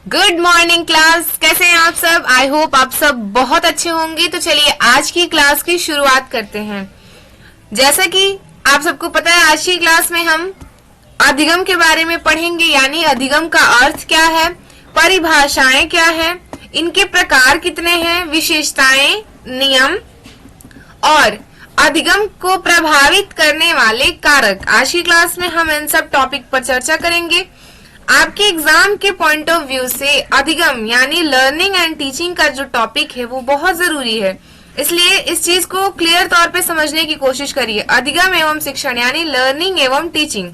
Good morning class, कैसे हैं आप सब। आई होप आप सब बहुत अच्छे होंगे। तो चलिए आज की क्लास की शुरुआत करते हैं। जैसा कि आप सबको पता है, आज की क्लास में हम अधिगम के बारे में पढ़ेंगे, यानी अधिगम का अर्थ क्या है, परिभाषाएं क्या है, इनके प्रकार कितने हैं, विशेषताएं, नियम और अधिगम को प्रभावित करने वाले कारक। आज की क्लास में हम इन सब टॉपिक पर चर्चा करेंगे। आपके एग्जाम के पॉइंट ऑफ व्यू से अधिगम यानी लर्निंग एंड टीचिंग का जो टॉपिक है वो बहुत जरूरी है, इसलिए इस चीज को क्लियर तौर पे समझने की कोशिश करिए। अधिगम एवं शिक्षण यानी लर्निंग एवं टीचिंग।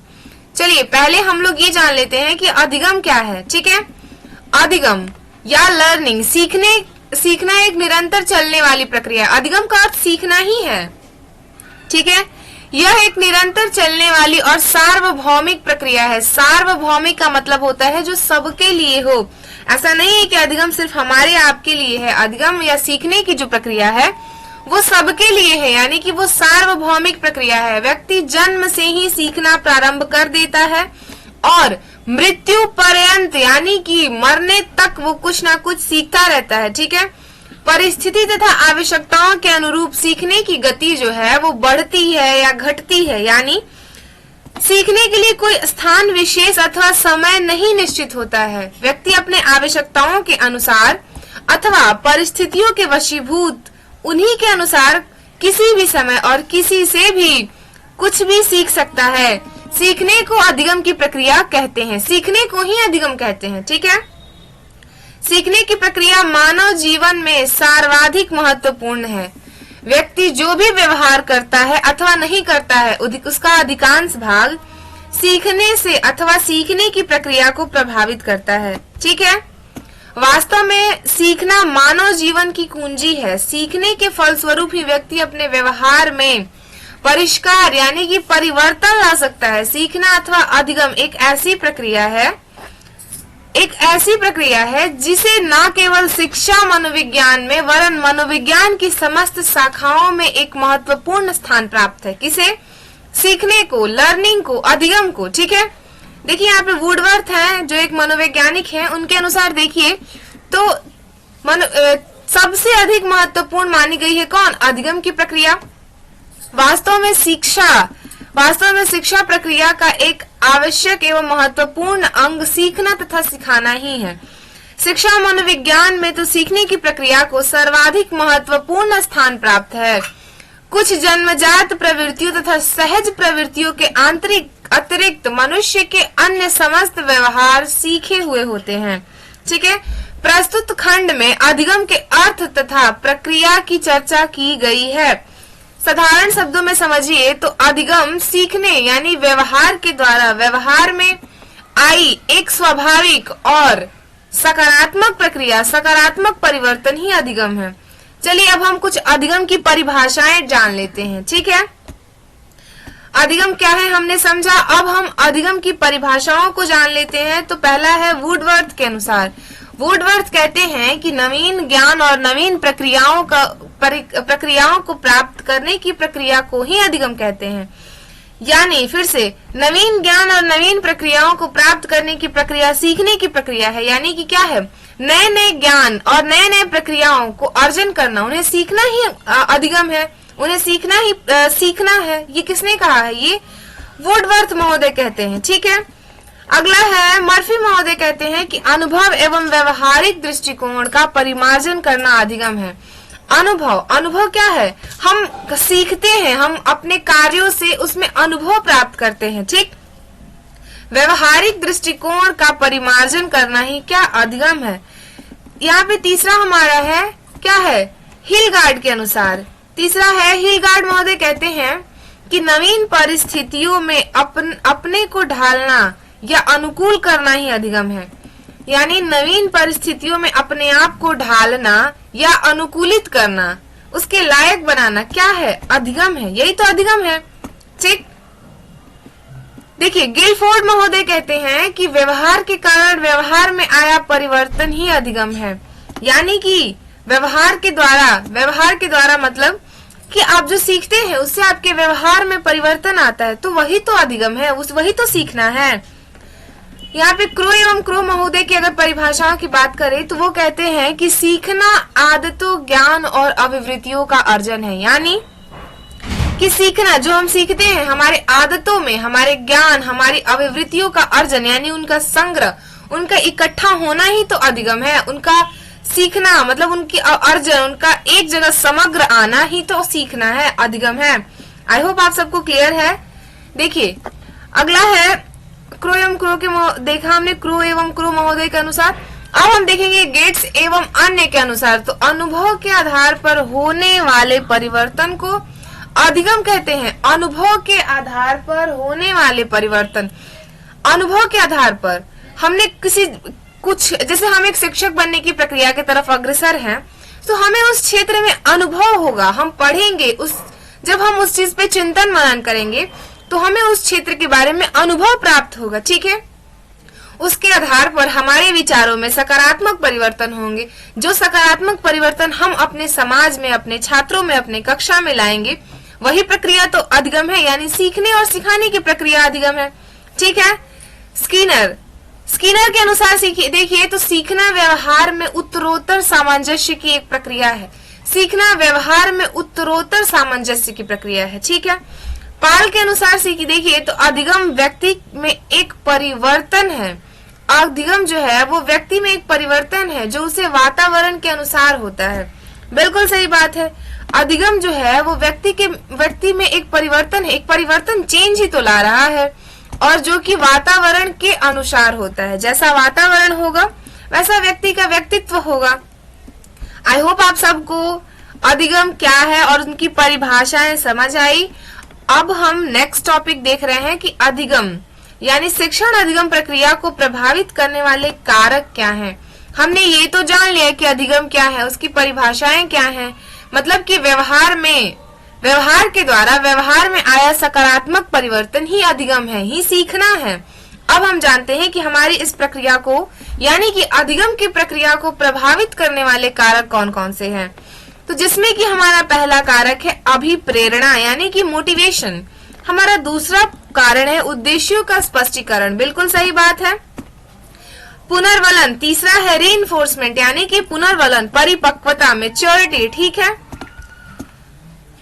चलिए पहले हम लोग ये जान लेते हैं कि अधिगम क्या है। ठीक है, अधिगम या लर्निंग सीखना एक निरंतर चलने वाली प्रक्रिया है। अधिगम का अर्थ सीखना ही है। ठीक है, यह एक निरंतर चलने वाली और सार्वभौमिक प्रक्रिया है। सार्वभौमिक का मतलब होता है जो सबके लिए हो। ऐसा नहीं है कि अधिगम सिर्फ हमारे आपके लिए है। अधिगम या सीखने की जो प्रक्रिया है वो सबके लिए है, यानी कि वो सार्वभौमिक प्रक्रिया है। व्यक्ति जन्म से ही सीखना प्रारंभ कर देता है और मृत्यु पर्यंत यानी कि मरने तक वो कुछ ना कुछ सीखता रहता है। ठीक है, परिस्थिति तथा आवश्यकताओं के अनुरूप सीखने की गति जो है वो बढ़ती है या घटती है, यानी सीखने के लिए कोई स्थान विशेष अथवा समय नहीं निश्चित होता है। व्यक्ति अपने आवश्यकताओं के अनुसार अथवा परिस्थितियों के वशीभूत उन्हीं के अनुसार किसी भी समय और किसी से भी कुछ भी सीख सकता है। सीखने को अधिगम की प्रक्रिया कहते हैं। सीखने को ही अधिगम कहते हैं। ठीक है, सीखने की प्रक्रिया मानव जीवन में सर्वाधिक महत्वपूर्ण है। व्यक्ति जो भी व्यवहार करता है अथवा नहीं करता है उसका अधिकांश भाग सीखने से अथवा सीखने की प्रक्रिया को प्रभावित करता है। ठीक है, वास्तव में सीखना मानव जीवन की कुंजी है। सीखने के फलस्वरूप ही व्यक्ति अपने व्यवहार में परिष्कार यानी कि परिवर्तन ला सकता है। सीखना अथवा अधिगम एक ऐसी प्रक्रिया है जिसे न केवल शिक्षा मनोविज्ञान में वरन मनोविज्ञान की समस्त शाखाओं में एक महत्वपूर्ण स्थान प्राप्त है। किसे? सीखने को, लर्निंग को, अधिगम को। ठीक है, देखिए यहाँ पे वुडवर्थ हैं जो एक मनोवैज्ञानिक हैं, उनके अनुसार देखिए तो सबसे अधिक महत्वपूर्ण मानी गई है कौन? अधिगम की प्रक्रिया। वास्तव में शिक्षा प्रक्रिया का एक आवश्यक एवं महत्वपूर्ण अंग सीखना तथा सिखाना ही है। शिक्षा मनोविज्ञान में तो सीखने की प्रक्रिया को सर्वाधिक महत्वपूर्ण स्थान प्राप्त है। कुछ जन्मजात प्रवृत्तियों तथा सहज प्रवृत्तियों के अतिरिक्त मनुष्य के अन्य समस्त व्यवहार सीखे हुए होते हैं। ठीक है, प्रस्तुत खंड में अधिगम के अर्थ तथा प्रक्रिया की चर्चा की गई है। साधारण शब्दों में समझिए तो अधिगम सीखने यानी व्यवहार के द्वारा व्यवहार में आई एक स्वाभाविक और सकारात्मक प्रक्रिया, सकारात्मक परिवर्तन ही अधिगम है। चलिए अब हम कुछ अधिगम की परिभाषाएं जान लेते हैं। ठीक है, अधिगम क्या है हमने समझा, अब हम अधिगम की परिभाषाओं को जान लेते हैं। तो पहला है वुडवर्थ के अनुसार। वुडवर्थ कहते हैं कि नवीन ज्ञान और नवीन प्रक्रियाओं को प्राप्त करने की प्रक्रिया को ही अधिगम कहते हैं। यानी फिर से नवीन ज्ञान और नवीन प्रक्रियाओं को प्राप्त करने की प्रक्रिया सीखने की प्रक्रिया है। यानी कि क्या है? नए नए ज्ञान और नए नए प्रक्रियाओं को अर्जन करना, उन्हें सीखना ही अधिगम है। उन्हें सीखना है। ये किसने कहा है? ये वुडवर्थ महोदय कहते हैं। ठीक है, अगला है मर्फी महोदय कहते हैं कि अनुभव एवं व्यवहारिक दृष्टिकोण का परिमार्जन करना अधिगम है। अनुभव क्या है? हम सीखते हैं, हम अपने कार्यों से उसमें अनुभव प्राप्त करते हैं। ठीक, व्यवहारिक दृष्टिकोण का परिमार्जन करना ही क्या? अधिगम है। यहाँ पे तीसरा हमारा है, क्या है? हिलगार्ड के अनुसार। तीसरा है हिलगार्ड महोदय कहते हैं कि नवीन परिस्थितियों में अपने को ढालना या अनुकूल करना ही अधिगम है। यानी नवीन परिस्थितियों में अपने आप को ढालना या अनुकूलित करना, उसके लायक बनाना क्या है? अधिगम है। यही तो अधिगम है। ठीक, देखिए गिलफोर्ड महोदय कहते हैं कि व्यवहार के कारण व्यवहार में आया परिवर्तन ही अधिगम है। यानी कि व्यवहार के द्वारा मतलब कि आप जो सीखते हैं उससे आपके व्यवहार में परिवर्तन आता है, तो वही तो अधिगम है, वही तो सीखना है। यहाँ पे क्रो एवं क्रो महोदय की अगर परिभाषाओं की बात करें तो वो कहते हैं कि सीखना आदतों, ज्ञान और अभिवृत्तियों का अर्जन है। यानी कि सीखना, जो हम सीखते हैं, हमारे आदतों में हमारे ज्ञान, हमारी अभिवृत्तियों का अर्जन यानी उनका संग्रह, उनका इकट्ठा होना ही तो अधिगम है। उनका सीखना मतलब उनकी अर्जन, उनका एक जगह समग्र आना ही तो सीखना है, अधिगम है। आई होप आप सबको क्लियर है। देखिए अगला है क्रो एवं क्रो के देखा हमने क्रो एवं क्रो महोदय के अनुसार। अब हम देखेंगे गेट्स एवं अन्य के अनुसार। तो अनुभव के आधार पर होने वाले परिवर्तन को अधिगम कहते हैं। अनुभव के आधार पर होने वाले परिवर्तन, अनुभव के आधार पर हमने कुछ जैसे हम एक शिक्षक बनने की प्रक्रिया की तरफ अग्रसर हैं, तो हमें उस क्षेत्र में अनुभव होगा, हम पढ़ेंगे, जब हम उस चीज पे चिंतन मनन करेंगे तो हमें उस क्षेत्र के बारे में अनुभव प्राप्त होगा। ठीक है, उसके आधार पर हमारे विचारों में सकारात्मक परिवर्तन होंगे। जो सकारात्मक परिवर्तन हम अपने समाज में, अपने छात्रों में, अपने कक्षा में लाएंगे, वही प्रक्रिया तो अधिगम है, यानी सीखने और सिखाने की प्रक्रिया अधिगम है। ठीक है, स्किनर के अनुसार देखिए तो सीखना व्यवहार में उत्तरोत्तर सामंजस्य की एक प्रक्रिया है। सीखना व्यवहार में उत्तरोत्तर सामंजस्य की प्रक्रिया है। ठीक है, पाल के अनुसार देखिए तो अधिगम व्यक्ति में एक परिवर्तन है। अधिगम जो है वो व्यक्ति में एक परिवर्तन है जो उसे वातावरण के अनुसार होता है। बिल्कुल सही बात है, अधिगम जो है वो व्यक्ति में एक परिवर्तन है, एक परिवर्तन चेंज ही तो ला रहा है, और जो कि वातावरण के अनुसार होता है। जैसा वातावरण होगा वैसा व्यक्ति का व्यक्तित्व होगा। आई होप आप सबको अधिगम क्या है और उनकी परिभाषाएं समझ आई। अब हम नेक्स्ट टॉपिक देख रहे हैं कि अधिगम यानी शिक्षण अधिगम प्रक्रिया को प्रभावित करने वाले कारक क्या हैं। हमने ये तो जान लिया कि अधिगम क्या है, उसकी परिभाषाएं क्या हैं, मतलब कि व्यवहार के द्वारा व्यवहार में आया सकारात्मक परिवर्तन ही अधिगम है, ही सीखना है। अब हम जानते हैं कि हमारी इस प्रक्रिया को यानी कि अधिगम की प्रक्रिया को प्रभावित करने वाले कारक कौन कौन से हैं। तो जिसमें कि हमारा पहला कारक है अभिप्रेरणा यानी कि मोटिवेशन। हमारा दूसरा कारण है उद्देश्यों का स्पष्टीकरण, बिल्कुल सही बात है। पुनर्वलन, तीसरा है रीइंफोर्समेंट यानी कि पुनर्वलन, परिपक्वता, मैच्योरिटी। ठीक है,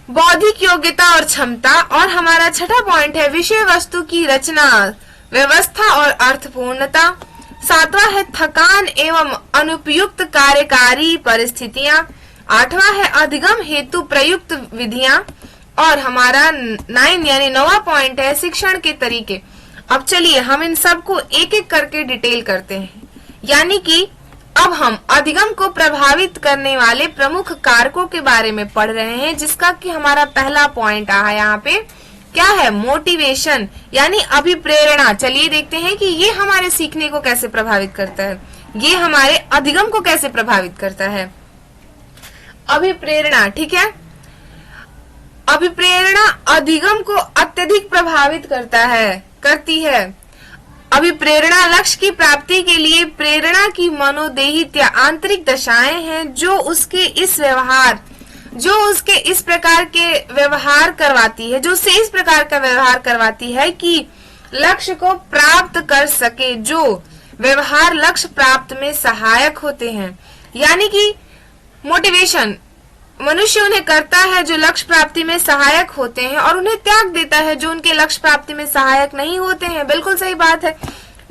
बौद्धिक योग्यता और क्षमता। और हमारा छठा पॉइंट है विषय वस्तु की रचना, व्यवस्था और अर्थपूर्णता। सातवां है थकान एवं अनुपयुक्त कार्यकारी परिस्थितियां। आठवां है अधिगम हेतु प्रयुक्त विधियां। और हमारा 9 यानी 9वां पॉइंट है शिक्षण के तरीके। अब चलिए हम इन सब को एक एक करके डिटेल करते हैं। यानी कि अब हम अधिगम को प्रभावित करने वाले प्रमुख कारकों के बारे में पढ़ रहे हैं, जिसका कि हमारा पहला पॉइंट आया यहाँ पे क्या है, मोटिवेशन यानी अभिप्रेरणा। चलिए देखते हैं कि ये हमारे सीखने को कैसे प्रभावित करता है, ये हमारे अधिगम को कैसे प्रभावित करता है। अभिप्रेरणा, ठीक है, अभिप्रेरणा अधिगम को अत्यधिक प्रभावित करती है। अभिप्रेरणा लक्ष्य की प्राप्ति के लिए प्रेरणा की मनोदेहित या आंतरिक दशाएं हैं जो उसके इस प्रकार के व्यवहार करवाती है, जो उसे इस प्रकार का व्यवहार करवाती है कि लक्ष्य को प्राप्त कर सके, जो व्यवहार लक्ष्य प्राप्त में सहायक होते हैं। यानी कि मोटिवेशन मनुष्य उन्हें करता है जो लक्ष्य प्राप्ति में सहायक होते हैं और उन्हें त्याग देता है जो उनके लक्ष्य प्राप्ति में सहायक नहीं होते हैं। बिल्कुल सही बात है।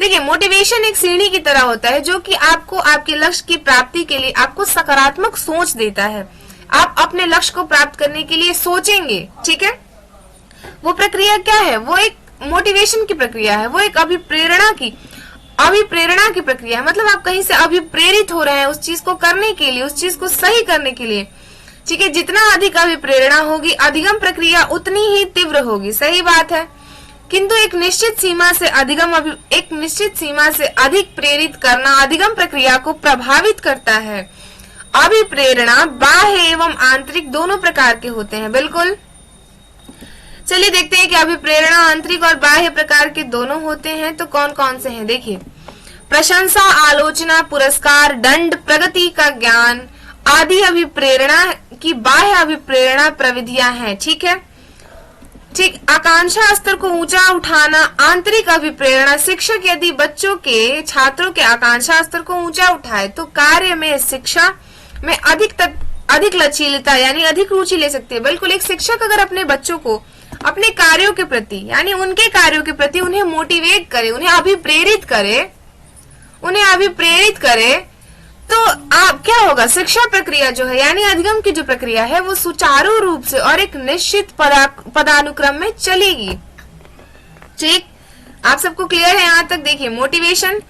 देखिए मोटिवेशन एक सीढ़ी की तरह होता है जो कि आपको आपके लक्ष्य की प्राप्ति के लिए आपको सकारात्मक सोच देता है। आप अपने लक्ष्य को प्राप्त करने के लिए सोचेंगे, ठीक है। वो प्रक्रिया क्या है, वो एक मोटिवेशन की प्रक्रिया है, वो एक अभिप्रेरणा की प्रक्रिया है। मतलब आप कहीं से अभिप्रेरित हो रहे हैं उस चीज को करने के लिए, उस चीज को सही करने के लिए, ठीक है। जितना अधिक अभिप्रेरणा होगी अधिगम प्रक्रिया उतनी ही तीव्र होगी, सही बात है। किंतु एक निश्चित सीमा से अधिक प्रेरित करना अधिगम प्रक्रिया को प्रभावित करता है। अभिप्रेरणा बाह्य एवं आंतरिक दोनों प्रकार के होते हैं। बिल्कुल, चलिए देखते हैं कि अभिप्रेरणा आंतरिक और बाह्य प्रकार के दोनों होते हैं। तो कौन कौन से हैं, देखिए प्रशंसा, आलोचना, पुरस्कार, दंड, प्रगति का ज्ञान आदि अभिप्रेरणा की बाह्य अभिप्रेरणा प्रविधियां हैं, ठीक है। ठीक, आकांक्षा स्तर को ऊंचा उठाना, आंतरिक अभिप्रेरणा। शिक्षक यदि बच्चों के, छात्रों के आकांक्षा स्तर को ऊंचा उठाए तो कार्य में, शिक्षा में अधिक लचीलता यानी अधिक रुचि ले सकती है। बिल्कुल, एक शिक्षक अगर अपने बच्चों को अपने कार्यों के प्रति यानी उनके कार्यों के प्रति उन्हें मोटिवेट करे, उन्हें अभिप्रेरित करे तो आप क्या होगा, शिक्षा प्रक्रिया जो है यानी अधिगम की जो प्रक्रिया है वो सुचारू रूप से और एक निश्चित पदानुक्रम में चलेगी। ठीक, आप सबको क्लियर है यहाँ तक? देखिए, मोटिवेशन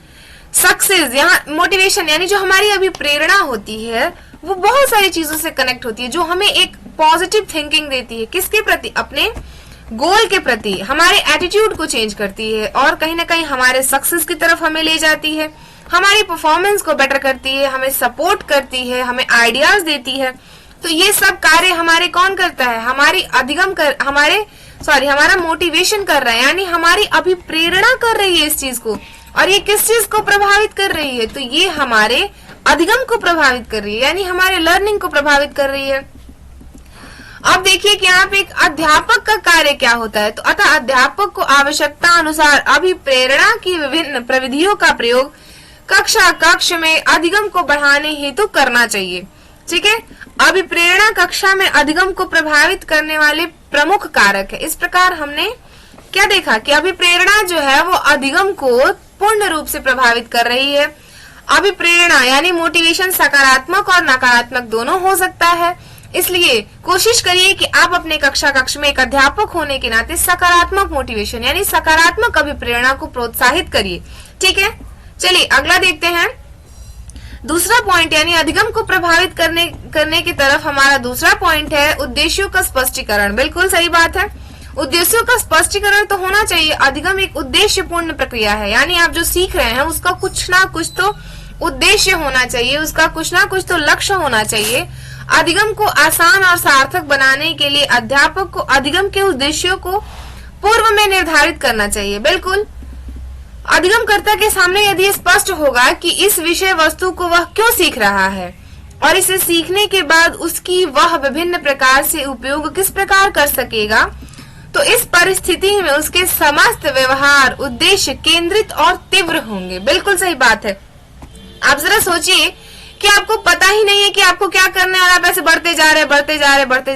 सक्सेस, यहाँ मोटिवेशन यानी जो हमारी अभी प्रेरणा होती है वो बहुत सारी चीजों से कनेक्ट होती है, जो हमें एक पॉजिटिव थिंकिंग देती है। किसके प्रति? अपने गोल के प्रति, हमारे एटीट्यूड को चेंज करती है और कहीं ना कहीं हमारे सक्सेस की तरफ हमें ले जाती है, हमारी परफॉर्मेंस को बेटर करती है, हमें सपोर्ट करती है, हमें आइडियाज देती है। तो ये सब कार्य हमारे कौन करता है? हमारा मोटिवेशन कर रहा है, यानी हमारी अभिप्रेरणा कर रही है इस चीज को। और ये किस चीज को प्रभावित कर रही है? तो ये हमारे अधिगम को प्रभावित कर रही है, यानी हमारे लर्निंग को प्रभावित कर रही है। अब देखिए कि यहाँ पे एक अध्यापक का कार्य क्या होता है। तो अतः अध्यापक को आवश्यकता अनुसार अभिप्रेरणा की विभिन्न प्रविधियों का प्रयोग कक्ष में अधिगम को बढ़ाने हेतु करना चाहिए। ठीक है, अभिप्रेरणा कक्षा में अधिगम को प्रभावित करने वाले प्रमुख कारक है। इस प्रकार हमने क्या देखा कि अभिप्रेरणा जो है वो अधिगम को पूर्ण रूप से प्रभावित कर रही है। अभिप्रेरणा यानी मोटिवेशन सकारात्मक और नकारात्मक दोनों हो सकता है, इसलिए कोशिश करिए कि आप अपने कक्ष में एक अध्यापक होने के नाते सकारात्मक मोटिवेशन यानी सकारात्मक अभिप्रेरणा को प्रोत्साहित करिए। ठीक है, चलिए अगला देखते हैं। दूसरा पॉइंट यानी अधिगम को प्रभावित करने की तरफ हमारा दूसरा पॉइंट है उद्देश्यों का स्पष्टीकरण। बिल्कुल सही बात है, उद्देश्यों का स्पष्टीकरण तो होना चाहिए। अधिगम एक उद्देश्यपूर्ण प्रक्रिया है, यानी आप जो सीख रहे हैं उसका कुछ ना कुछ तो उद्देश्य होना चाहिए, उसका कुछ ना कुछ तो लक्ष्य होना चाहिए। अधिगम को आसान और सार्थक बनाने के लिए अध्यापक को अधिगम के उद्देश्यों को पूर्व में निर्धारित करना चाहिए। बिल्कुल, अधिगमकर्ता के सामने यदि स्पष्ट होगा कि इस विषय वस्तु को वह क्यों सीख रहा है और इसे सीखने के बाद उसकी वह विभिन्न प्रकार से उपयोग किस प्रकार कर सकेगा, तो इस परिस्थिति में उसके समस्त व्यवहार उद्देश्य केंद्रित और तीव्र होंगे। बिल्कुल सही बात है। आप जरा सोचिए कि आपको पता ही नहीं है कि आपको क्या करना है और आप ऐसे बढ़ते जा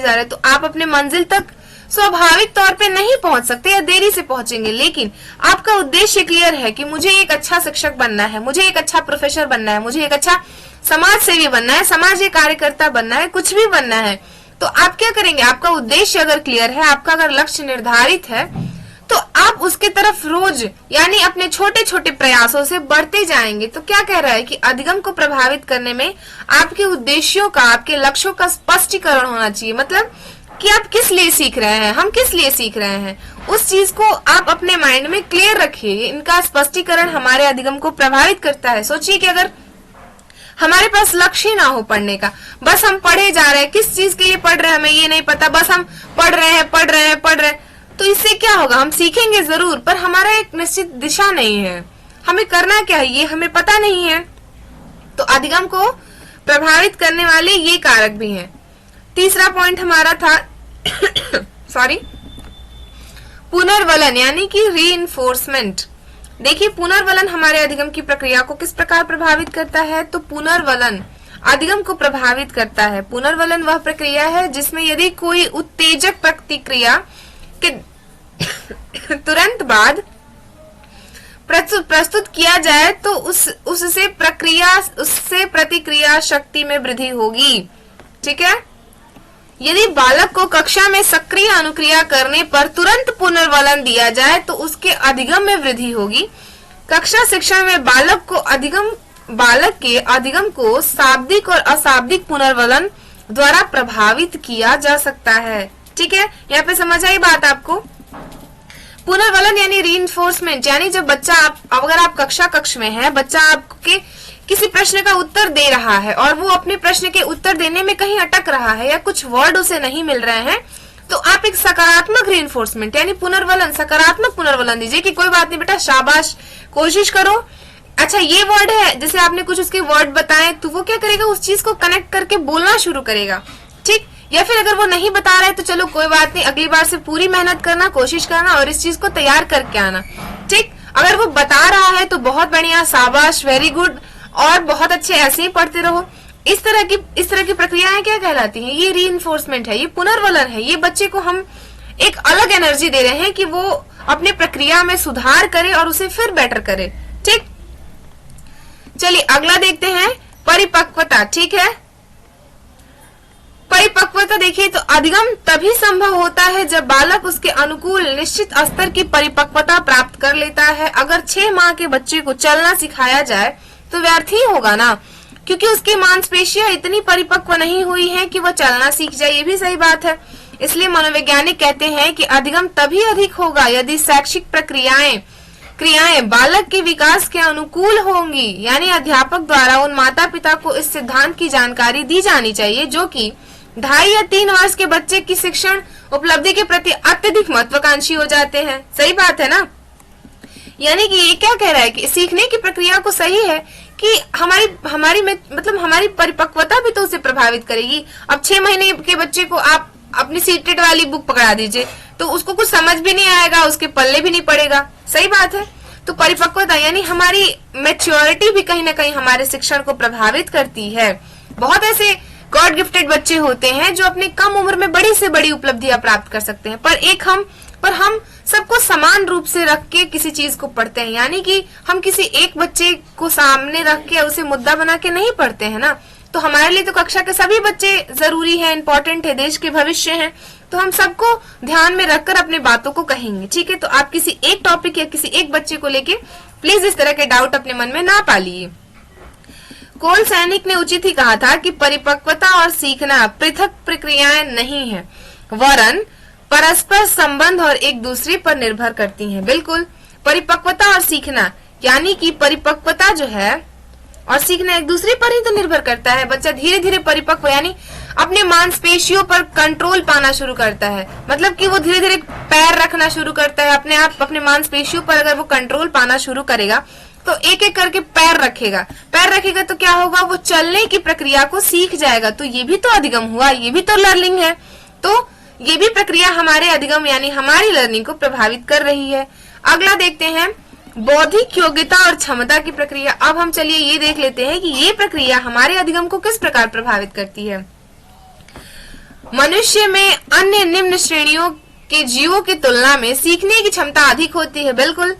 रहे, तो आप अपने मंजिल तक स्वाभाविक तौर पे नहीं पहुंच सकते या देरी से पहुंचेंगे। लेकिन आपका उद्देश्य क्लियर है कि मुझे एक अच्छा शिक्षक बनना है, मुझे एक अच्छा प्रोफेसर बनना है, मुझे एक अच्छा समाज सेवी बनना है, समाज के कार्यकर्ता बनना है, कुछ भी बनना है, तो आप क्या करेंगे? आपका उद्देश्य अगर क्लियर है, आपका अगर लक्ष्य निर्धारित है, तो आप उसके तरफ रोज यानी अपने छोटे छोटे प्रयासों से बढ़ते जाएंगे। तो क्या कह रहा है कि अधिगम को प्रभावित करने में आपके उद्देश्यों का, आपके लक्ष्यों का स्पष्टीकरण होना चाहिए। मतलब कि आप किस लिए सीख रहे हैं, हम किस लिए सीख रहे हैं, उस चीज को आप अपने माइंड में क्लियर रखिए। इनका स्पष्टीकरण हमारे अधिगम को प्रभावित करता है। सोचिए कि अगर हमारे पास लक्ष्य ना हो पढ़ने का, बस हम पढ़े जा रहे हैं, किस चीज के लिए पढ़ रहे हैं हमें ये नहीं पता, बस हम पढ़ रहे हैं, तो इससे क्या होगा? हम सीखेंगे जरूर, पर हमारा एक निश्चित दिशा नहीं है, हमें करना क्या है ये हमें पता नहीं है। तो अधिगम को प्रभावित करने वाले ये कारक भी हैं। तीसरा पॉइंट हमारा था पुनर्वलन यानी कि रीइंफोर्समेंट। देखिए, पुनर्वलन हमारे अधिगम की प्रक्रिया को किस प्रकार प्रभावित करता है? तो पुनर्वलन अधिगम को प्रभावित करता है। पुनर्वलन वह प्रक्रिया है जिसमें यदि कोई उत्तेजक प्रतिक्रिया के तुरंत बाद प्रस्तुत किया जाए तो उससे प्रतिक्रिया शक्ति में वृद्धि होगी। ठीक है, यदि बालक को कक्षा में सक्रिय अनुक्रिया करने पर तुरंत पुनर्वलन दिया जाए तो उसके अधिगम में वृद्धि होगी। कक्षा शिक्षण में बालक के अधिगम को शाब्दिक और अशाब्दिक पुनर्वलन द्वारा प्रभावित किया जा सकता है। ठीक है, यहाँ पे समझ आई बात आपको? पुनर्वलन यानी रीइंफोर्समेंट, यानी जब बच्चा अगर आप कक्ष में है, बच्चा आपके किसी प्रश्न का उत्तर दे रहा है और वो अपने प्रश्न के उत्तर देने में कहीं अटक रहा है या कुछ वर्ड उसे नहीं मिल रहे हैं, तो आप एक सकारात्मक रीइंफोर्समेंट यानी पुनर्वलन, सकारात्मक पुनर्वलन दीजिए कि कोई बात नहीं बेटा, शाबाश, कोशिश करो। अच्छा, ये वर्ड है, जैसे आपने कुछ उसके वर्ड बताए, तो वो क्या करेगा? उस चीज को कनेक्ट करके बोलना शुरू करेगा। ठीक, या फिर अगर वो नहीं बता रहा है तो चलो कोई बात नहीं, अगली बार से पूरी मेहनत करना, कोशिश करना और इस चीज को तैयार करके आना। ठीक, अगर वो बता रहा है तो बहुत बढ़िया, शाबाश, वेरी गुड, और बहुत अच्छे, ऐसे ही पढ़ते रहो। इस तरह की प्रक्रियाएं क्या कहलाती हैं? ये रीइंफोर्समेंट है, ये पुनर्वलन है। ये बच्चे को हम एक अलग एनर्जी दे रहे हैं कि वो अपने प्रक्रिया में सुधार करे और उसे फिर बेटर करे। ठीक, चलिए अगला देखते हैं, परिपक्वता। ठीक है, परिपक्वता देखिए तो अधिगम तभी संभव होता है जब बालक उसके अनुकूल निश्चित स्तर की परिपक्वता प्राप्त कर लेता है। अगर 6 माह के बच्चे को चलना सिखाया जाए तो व्यर्थ ही होगा ना, क्योंकि उसकी मांसपेशियां इतनी परिपक्व नहीं हुई हैं कि वह चलना सीख जाए। ये भी सही बात है। इसलिए मनोवैज्ञानिक कहते हैं कि अधिगम तभी अधिक होगा यदि शैक्षिक क्रियाएं बालक के विकास के अनुकूल होंगी। यानी अध्यापक द्वारा उन माता पिता को इस सिद्धांत की जानकारी दी जानी चाहिए जो कि 2.5 या 3 वर्ष के बच्चे की शिक्षण उपलब्धि के प्रति अत्यधिक महत्वाकांक्षी हो जाते हैं। सही बात है ना। यानी कि ये क्या कह रहा है कि सीखने की प्रक्रिया को सही है कि हमारी परिपक्वता भी तो उसे प्रभावित करेगी। अब 6 महीने के बच्चे को आप अपनी सीटेट वाली बुक पकड़ा दीजिए तो उसको कुछ समझ भी नहीं आएगा, उसके पल्ले भी नहीं पड़ेगा। सही बात है। तो परिपक्वता यानी हमारी मैच्योरिटी भी कहीं ना कहीं हमारे शिक्षण को प्रभावित करती है। बहुत ऐसे गॉड गिफ्टेड बच्चे होते हैं जो अपने कम उम्र में बड़ी से बड़ी उपलब्धियां प्राप्त कर सकते हैं, पर हम सबको समान रूप से रख के किसी चीज को पढ़ते हैं। यानी कि हम किसी एक बच्चे को सामने रख के उसे मुद्दा बना के नहीं पढ़ते हैं ना। तो हमारे लिए तो कक्षा के सभी बच्चे जरूरी है, इंपॉर्टेंट है, देश के भविष्य हैं। तो हम सबको ध्यान में रखकर अपने बातों को कहेंगे। ठीक है, तो आप किसी एक टॉपिक या किसी एक बच्चे को लेके प्लीज इस तरह के डाउट अपने मन में ना पालिए। कोल सैनिक ने उचित ही कहा था कि परिपक्वता और सीखना पृथक प्रक्रियाएं नहीं है, वरन परस्पर संबंध और एक दूसरे पर निर्भर करती हैं। बिल्कुल, परिपक्वता और सीखना यानी कि परिपक्वता जो है और सीखना एक दूसरे पर ही तो निर्भर करता है। बच्चा धीरे धीरे परिपक्व यानी अपने मांसपेशियों पर कंट्रोल पाना शुरू करता है। मतलब कि वो धीरे धीरे पैर रखना शुरू करता है अपने आप, अपने मांसपेशियों पर अगर वो कंट्रोल पाना शुरू करेगा तो एक एक करके पैर रखेगा तो क्या होगा, वो चलने की प्रक्रिया को सीख जाएगा। तो ये भी तो अधिगम हुआ, ये भी तो लर्निंग है। तो ये भी प्रक्रिया हमारे अधिगम यानी हमारी लर्निंग को प्रभावित कर रही है। अगला देखते हैं बौद्धिक योग्यता और क्षमता की प्रक्रिया। अब हम चलिए ये देख लेते हैं कि ये प्रक्रिया हमारे अधिगम को किस प्रकार प्रभावित करती है। मनुष्य में अन्य निम्न श्रेणियों के जीवों की तुलना में सीखने की क्षमता अधिक होती है। बिल्कुल,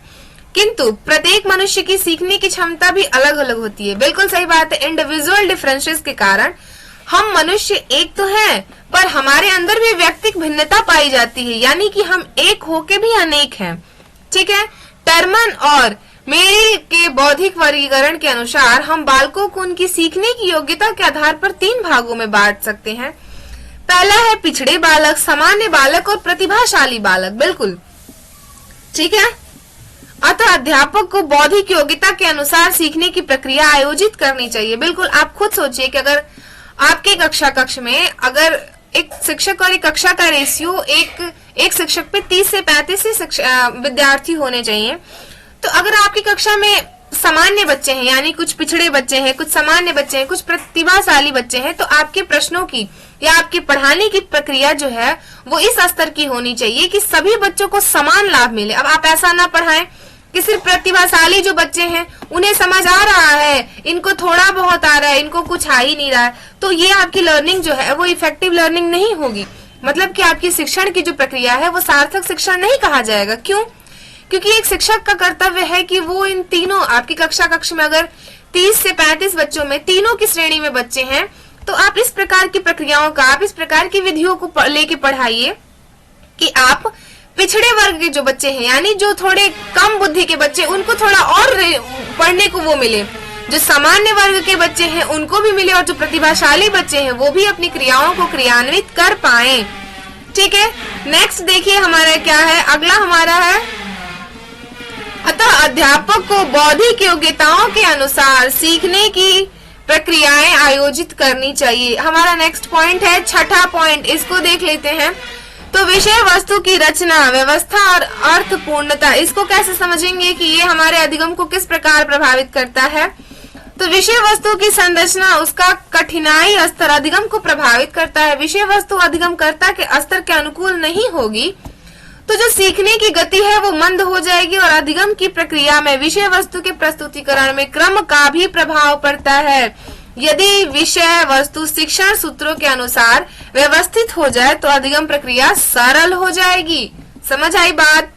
किंतु प्रत्येक मनुष्य की सीखने की क्षमता भी अलग अलग होती है। बिल्कुल सही बात है। इंडिविजुअल डिफरेंसेस के कारण हम मनुष्य एक तो हैं, पर हमारे अंदर भी व्यक्तिगत भिन्नता पाई जाती है। यानी कि हम एक होके भी अनेक हैं। ठीक है, टर्मन और मेरिल के बौद्धिक वर्गीकरण के अनुसार हम बालकों को उनकी सीखने की योग्यता के आधार पर 3 भागों में बांट सकते हैं। पहला है पिछड़े बालक, सामान्य बालक और प्रतिभाशाली बालक। बिल्कुल ठीक है। अतः अध्यापक को बौद्धिक योग्यता के अनुसार सीखने की प्रक्रिया आयोजित करनी चाहिए। बिल्कुल, आप खुद सोचिए कि अगर आपके कक्ष में अगर एक शिक्षक और एक कक्षा का रेशियो एक शिक्षक पे 30 से 35 विद्यार्थी होने चाहिए, तो अगर आपकी कक्षा में सामान्य बच्चे हैं यानी कुछ पिछड़े बच्चे हैं, कुछ सामान्य बच्चे हैं, कुछ प्रतिभाशाली बच्चे हैं, तो आपके प्रश्नों की या आपके पढ़ाने की प्रक्रिया जो है वो इस स्तर की होनी चाहिए कि सभी बच्चों को समान लाभ मिले। अब आप ऐसा ना पढ़ाएं कि सिर्फ प्रतिभाशाली जो बच्चे हैं उन्हें समझ आ रहा है, इनको थोड़ा बहुत आ रहा है, इनको कुछ आ ही नहीं रहा है, तो ये आपकी लर्निंग जो है वो इफेक्टिव लर्निंग नहीं होगी। मतलब कि आपकी शिक्षण की जो प्रक्रिया है वो सार्थक शिक्षण नहीं कहा जाएगा। क्यों? क्योंकि एक शिक्षक का कर्तव्य है कि वो इन तीनों, आपकी कक्ष में अगर 30 से 35 बच्चों में तीनों की श्रेणी में बच्चे हैं, तो आप इस प्रकार की प्रक्रियाओं का, आप इस प्रकार की विधियों को लेके पढ़ाइए कि आप पिछड़े वर्ग के जो बच्चे हैं यानी जो थोड़े कम बुद्धि के बच्चे, उनको थोड़ा और पढ़ने को वो मिले, जो सामान्य वर्ग के बच्चे हैं उनको भी मिले, और जो प्रतिभाशाली बच्चे हैं वो भी अपनी क्रियाओं को क्रियान्वित कर पाए। ठीक है, नेक्स्ट देखिए हमारा क्या है, अगला हमारा है अतः अध्यापक को बौद्धिक योग्यताओं के अनुसार सीखने की प्रक्रियाएं आयोजित करनी चाहिए। हमारा नेक्स्ट पॉइंट है, छठा पॉइंट, इसको देख लेते हैं। तो विषय वस्तु की रचना, व्यवस्था और अर्थपूर्णता, इसको कैसे समझेंगे कि ये हमारे अधिगम को किस प्रकार प्रभावित करता है। तो विषय वस्तु की संरचना उसका कठिनाई स्तर अधिगम को प्रभावित करता है। विषय वस्तु अधिगमकर्ता के स्तर के अनुकूल नहीं होगी तो जो सीखने की गति है वो मंद हो जाएगी और अधिगम की प्रक्रिया में विषय वस्तु के प्रस्तुतिकरण में क्रम का भी प्रभाव पड़ता है। यदि विषय वस्तु शिक्षण सूत्रों के अनुसार व्यवस्थित हो जाए तो अधिगम प्रक्रिया सरल हो जाएगी। समझ आई बात?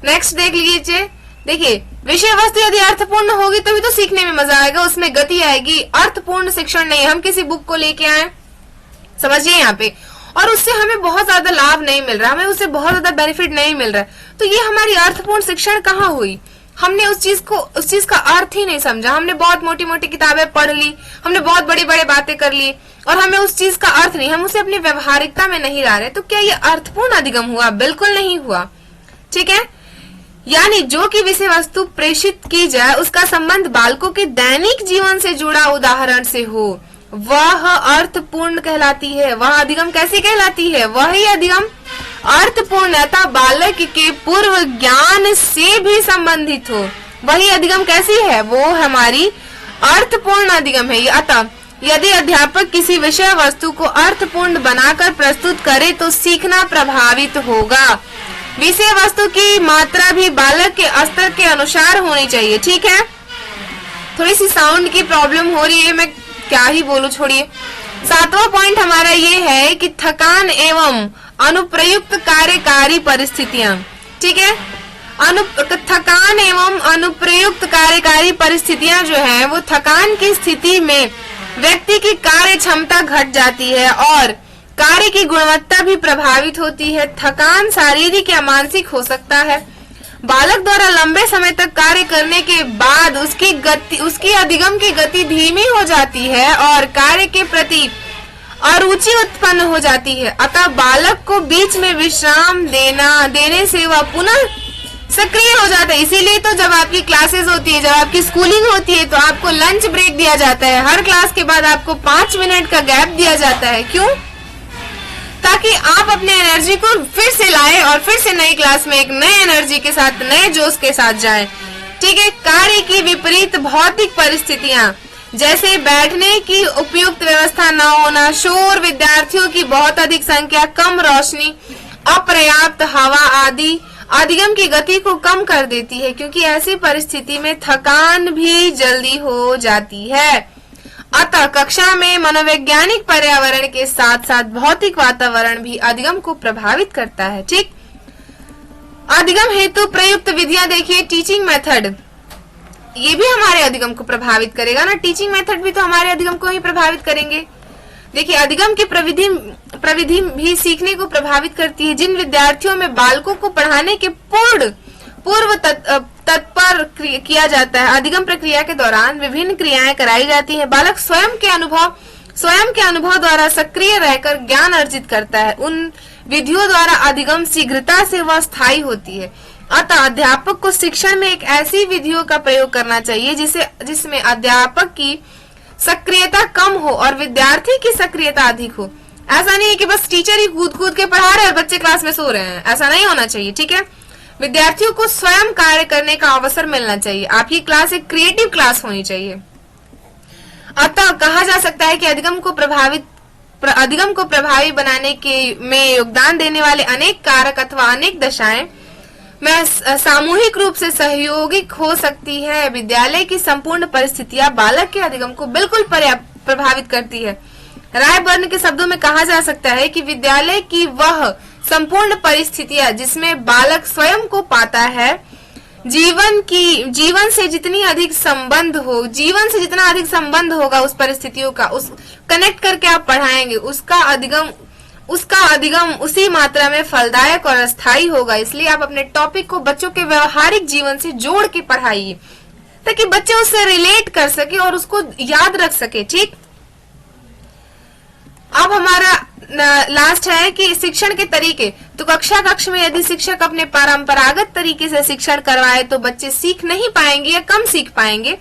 नेक्स्ट देख लीजिए। देखिए, विषय वस्तु यदि अर्थपूर्ण होगी तभी तो सीखने में मजा आएगा, उसमें गति आएगी। अर्थपूर्ण शिक्षण नहीं, हम किसी बुक को लेके आए, समझिए यहाँ पे, और उससे हमें बहुत ज्यादा लाभ नहीं मिल रहा, हमें उससे बहुत ज्यादा बेनिफिट नहीं मिल रहा, तो ये हमारी अर्थपूर्ण शिक्षण कहाँ हुई? हमने उस चीज का अर्थ ही नहीं समझा। हमने बहुत मोटी मोटी किताबें पढ़ ली, हमने बहुत बड़ी बड़ी बातें कर ली और हमें उस चीज का अर्थ नहीं, हम उसे अपनी व्यवहारिकता में नहीं ला रहे, तो क्या ये अर्थपूर्ण अधिगम हुआ? बिल्कुल नहीं हुआ। ठीक है, यानी जो कि विषय वस्तु प्रेषित की जाए उसका संबंध बालकों के दैनिक जीवन से जुड़ा उदाहरण से हो, वह अर्थपूर्ण कहलाती है। वह अधिगम कैसी कहलाती है? वही अधिगम अर्थपूर्णता बालक के पूर्व ज्ञान से भी संबंधित हो, वही अधिगम कैसी है? वो हमारी अर्थपूर्ण अधिगम है। अतः यदि अध्यापक किसी विषय वस्तु को अर्थपूर्ण बनाकर प्रस्तुत करे तो सीखना प्रभावित होगा। विषय वस्तु की मात्रा भी बालक के स्तर के अनुसार होनी चाहिए। ठीक है, थोड़ी सी साउंड की प्रॉब्लम हो रही है, मैं क्या ही बोलूं, छोड़िए। 7वां पॉइंट हमारा ये है कि थकान एवं अनुप्रयुक्त कार्यकारी परिस्थितियां। ठीक है, थकान एवं अनुप्रयुक्त कार्यकारी परिस्थितियां जो है वो थकान की स्थिति में व्यक्ति की कार्य क्षमता घट जाती है और कार्य की गुणवत्ता भी प्रभावित होती है। थकान शारीरिक या मानसिक हो सकता है। बालक द्वारा लंबे समय तक कार्य करने के बाद उसकी अधिगम की गति धीमी हो जाती है और कार्य के प्रति अरुचि उत्पन्न हो जाती है। अतः बालक को बीच में विश्राम देने से वह पुनः सक्रिय हो जाता है। इसीलिए तो जब आपकी क्लासेस होती है, जब आपकी स्कूलिंग होती है, तो आपको लंच ब्रेक दिया जाता है। हर क्लास के बाद आपको 5 मिनट का गैप दिया जाता है। क्यों? ताकि आप अपने एनर्जी को फिर से लाए और फिर से नई क्लास में एक नए एनर्जी के साथ, नए जोश के साथ जाएं। ठीक है, कार्य की विपरीत भौतिक परिस्थितियां जैसे बैठने की उपयुक्त व्यवस्था न होना, शोर, विद्यार्थियों की बहुत अधिक संख्या, कम रोशनी, अपर्याप्त हवा आदि अधिगम की गति को कम कर देती है, क्योंकि ऐसी परिस्थिति में थकान भी जल्दी हो जाती है। अतः कक्षा में मनोवैज्ञानिक पर्यावरण के साथ साथ भौतिक वातावरण भी अधिगम को प्रभावित करता है। ठीक, अधिगम हेतु प्रयुक्त विधियां देखिए। टीचिंग मेथड, ये भी हमारे अधिगम को प्रभावित करेगा ना। टीचिंग मेथड भी तो हमारे अधिगम को ही प्रभावित करेंगे। देखिए, अधिगम की प्रविधि भी सीखने को प्रभावित करती है। जिन विद्यार्थियों में बालकों को पढ़ाने के पूर्व तत्पर किया जाता है, अधिगम प्रक्रिया के दौरान विभिन्न क्रियाएं कराई जाती हैं। बालक स्वयं के अनुभव द्वारा सक्रिय रहकर ज्ञान अर्जित करता है। उन विधियों द्वारा अधिगम शीघ्रता से वह स्थायी होती है। अतः अध्यापक को शिक्षण में एक ऐसी विधियों का प्रयोग करना चाहिए जिसमें अध्यापक की सक्रियता कम हो और विद्यार्थी की सक्रियता अधिक हो। ऐसा नहीं है कि बस टीचर ही कूद के पढ़ा रहे हैं और बच्चे क्लास में सो रहे हैं, ऐसा नहीं होना चाहिए। ठीक है, विद्यार्थियों को स्वयं कार्य करने का अवसर मिलना चाहिए। आपकी क्लास एक क्रिएटिव क्लास होनी चाहिए। अतः कहा जा सकता है कि अधिगम को प्रभावी बनाने में योगदान देने वाले अनेक कारक अथवा अनेक दशाएं में सामूहिक रूप से सहयोगिक हो सकती है। विद्यालय की संपूर्ण परिस्थितियां बालक के अधिगम को बिल्कुल प्रभावित करती है। रायबर्न के शब्दों में कहा जा सकता है कि विद्यालय की वह संपूर्ण परिस्थितियां जिसमें बालक स्वयं को पाता है, जीवन से जितना अधिक संबंध होगा उस परिस्थितियों का, उस कनेक्ट करके आप पढ़ाएंगे, उसका अधिगम उसी मात्रा में फलदायक और अस्थायी होगा। इसलिए आप अपने टॉपिक को बच्चों के व्यवहारिक जीवन से जोड़ के पढ़ाइए ताकि बच्चे उससे रिलेट कर सके और उसको याद रख सके। ठीक, अब हमारा लास्ट है कि शिक्षण के तरीके। तो कक्ष में यदि शिक्षक अपने परंपरागत तरीके से शिक्षण करवाए तो बच्चे सीख नहीं पाएंगे या कम सीख पाएंगे,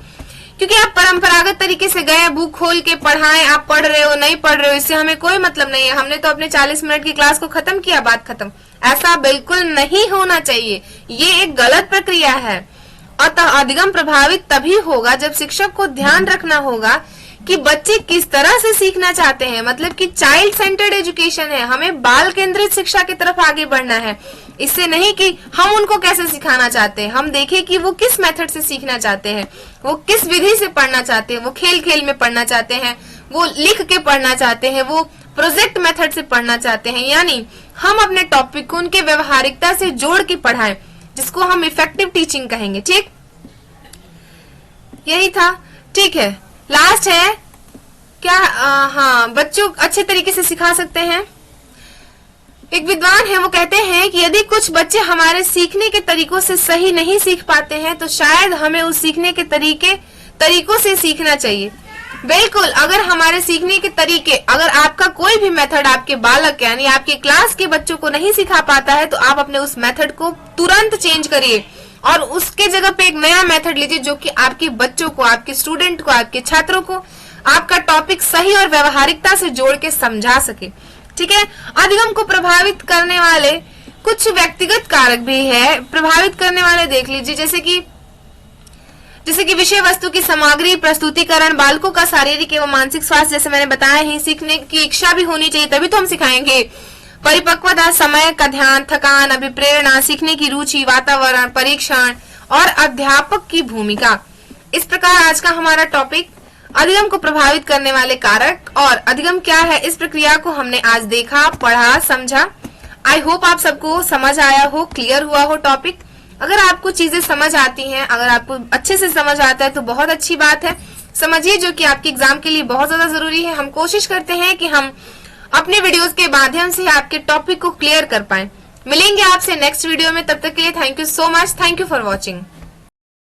क्योंकि आप परंपरागत तरीके से गए, बुक खोल के पढ़ाएं, आप पढ़ रहे हो नहीं पढ़ रहे हो, इससे हमें कोई मतलब नहीं है। हमने तो अपने 40 मिनट की क्लास को खत्म किया, बात खत्म। ऐसा बिल्कुल नहीं होना चाहिए, ये एक गलत प्रक्रिया है। अतः अधिगम प्रभावित तभी होगा जब शिक्षक को ध्यान रखना होगा कि बच्चे किस तरह से सीखना चाहते हैं। मतलब कि चाइल्ड सेंटर्ड एजुकेशन है, हमें बाल केंद्रित शिक्षा की तरफ आगे बढ़ना है। इससे नहीं कि हम उनको कैसे सिखाना चाहते हैं, हम देखें कि वो किस मेथड से सीखना चाहते हैं, वो किस विधि से पढ़ना चाहते हैं, वो खेल खेल में पढ़ना चाहते हैं, वो लिख के पढ़ना चाहते हैं, वो प्रोजेक्ट मेथड से पढ़ना चाहते हैं। यानी हम अपने टॉपिक को उनके व्यवहारिकता से जोड़ के पढ़ाएं, जिसको हम इफेक्टिव टीचिंग कहेंगे। ठीक, यही था। ठीक है, लास्ट है क्या? हाँ, बच्चों अच्छे तरीके से सिखा सकते हैं। एक विद्वान है, वो कहते हैं कि यदि कुछ बच्चे हमारे सीखने के तरीकों से सही नहीं सीख पाते हैं तो शायद हमें उस सीखने के तरीकों से सीखना चाहिए। बिल्कुल, अगर हमारे सीखने के तरीके, अगर आपका कोई भी मेथड आपके बालक यानी आपके क्लास के बच्चों को नहीं सिखा पाता है तो आप अपने उस मेथड को तुरंत चेंज करिए और उसके जगह पे एक नया मेथड लीजिए जो कि आपके बच्चों को, आपके स्टूडेंट को, आपके छात्रों को आपका टॉपिक सही और व्यवहारिकता से जोड़ के समझा सके। ठीक है, अधिगम को प्रभावित करने वाले कुछ व्यक्तिगत कारक भी है। प्रभावित करने वाले देख लीजिए, जैसे कि विषय वस्तु की सामग्री, प्रस्तुतिकरण, बालकों का शारीरिक एवं मानसिक स्वास्थ्य, जैसे मैंने बताया ही, सीखने की इच्छा भी होनी चाहिए तभी तो हम सिखाएंगे। परिपक्वता, समय का ध्यान, थकान, अभिप्रेरणा, सीखने की रुचि, वातावरण, परीक्षण और अध्यापक की भूमिका। इस प्रकार आज का हमारा टॉपिक अधिगम को प्रभावित करने वाले कारक और अधिगम क्या है, इस प्रक्रिया को हमने आज देखा, पढ़ा, समझा। आई होप आप सबको समझ आया हो, क्लियर हुआ हो टॉपिक। अगर आपको चीजें समझ आती हैं, अगर आपको अच्छे से समझ आता है तो बहुत अच्छी बात है, समझिए, जो कि आपके एग्जाम के लिए बहुत ज्यादा जरूरी है। हम कोशिश करते हैं कि हम अपने वीडियोस के माध्यम से आपके टॉपिक को क्लियर कर पाएं। मिलेंगे आपसे नेक्स्ट वीडियो में, तब तक के लिए thank you so much. Thank you for watching.